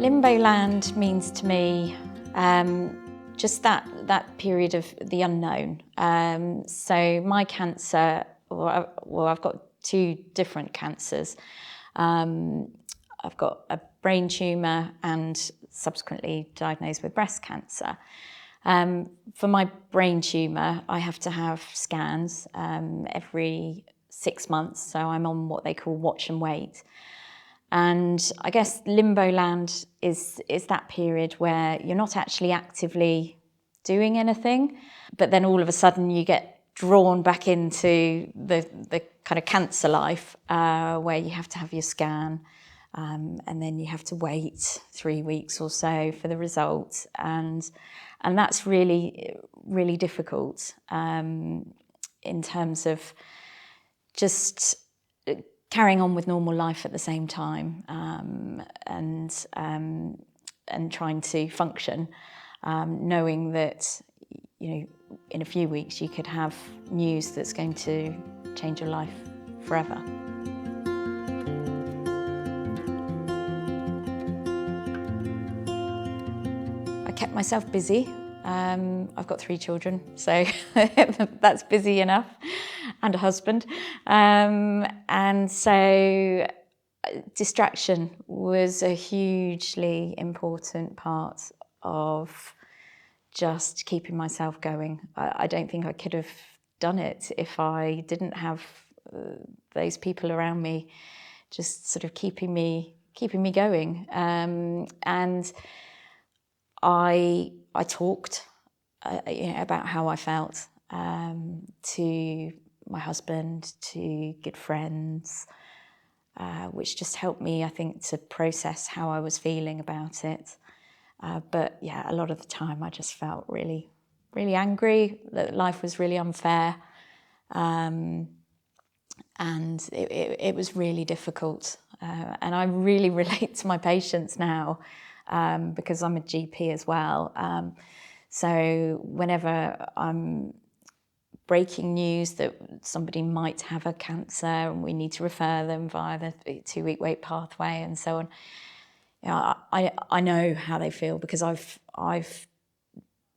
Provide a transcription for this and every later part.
Limbo land means to me just that period of the unknown. So my cancer, well, I've got two different cancers. I've got a brain tumour and subsequently diagnosed with breast cancer. For my brain tumour, I have to have scans every 6 months, so I'm on what they call watch and wait. And I guess limbo land is that period where you're not actually actively doing anything, but then all of a sudden you get drawn back into the kind of cancer life where you have to have your scan and then you have to wait 3 weeks or so for the results. And that's really, really difficult in terms of just carrying on with normal life at the same time and trying to function, knowing that, you know, in a few weeks you could have news that's going to change your life forever. I kept myself busy. I've got 3 children, so that's busy enough, and a husband. And so distraction was a hugely important part of just keeping myself going. I don't think I could have done it if I didn't have those people around me just sort of keeping me going. And I talked about how I felt to my husband, to good friends, which just helped me, I think, to process how I was feeling about it. But yeah, a lot of the time I just felt really, really angry that life was really unfair. And it was really difficult. And I really relate to my patients now because I'm a GP as well. So whenever I'm breaking news that somebody might have a cancer and we need to refer them via the 2-week wait pathway and so on, you know, I know how they feel because I've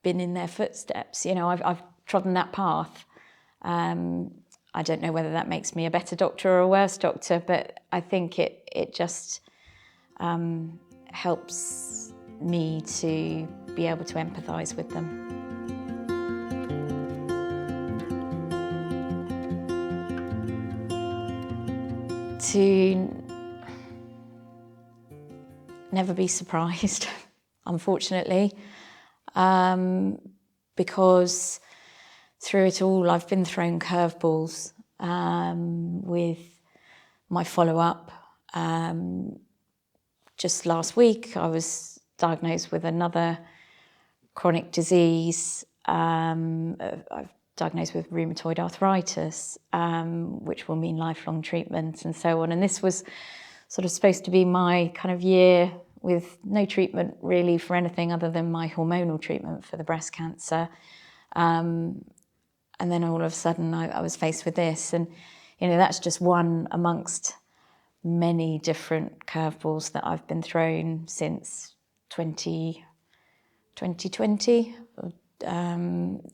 been in their footsteps. You know, I've trodden that path. I don't know whether that makes me a better doctor or a worse doctor, but I think it just helps me to be able to empathise with them. To never be surprised, unfortunately, because through it all I've been thrown curveballs with my follow-up. Just last week I was diagnosed with another chronic disease. I've diagnosed with rheumatoid arthritis, which will mean lifelong treatment and so on. And this was sort of supposed to be my kind of year with no treatment really for anything other than my hormonal treatment for the breast cancer. And then all of a sudden I was faced with this. And, you know, that's just one amongst many different curveballs that I've been thrown since 2020.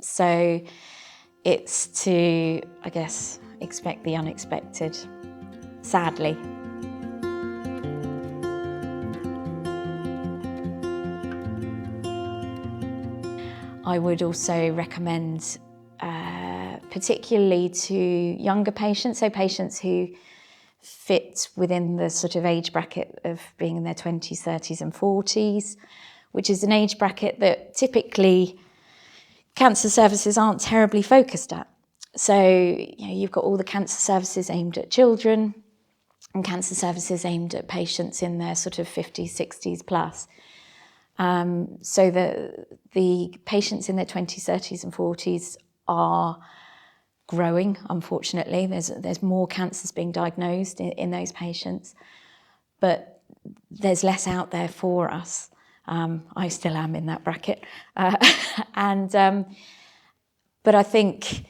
So it's to, I guess, expect the unexpected, sadly. I would also recommend, particularly to younger patients, so patients who fit within the sort of age bracket of being in their 20s, 30s and 40s, which is an age bracket that typically cancer services aren't terribly focused at. So, you know, you've got all the cancer services aimed at children and cancer services aimed at patients in their sort of 50s, 60s plus. So the patients in their 20s, 30s and 40s are growing, unfortunately. There's more cancers being diagnosed in those patients, but there's less out there for us. I still am in that bracket. But I think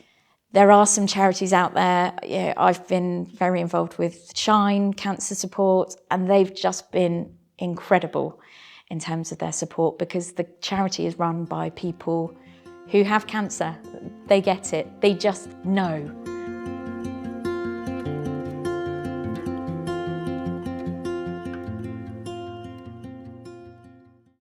there are some charities out there. Yeah, I've been very involved with Shine Cancer Support, and they've just been incredible in terms of their support, because the charity is run by people who have cancer. They get it, they just know.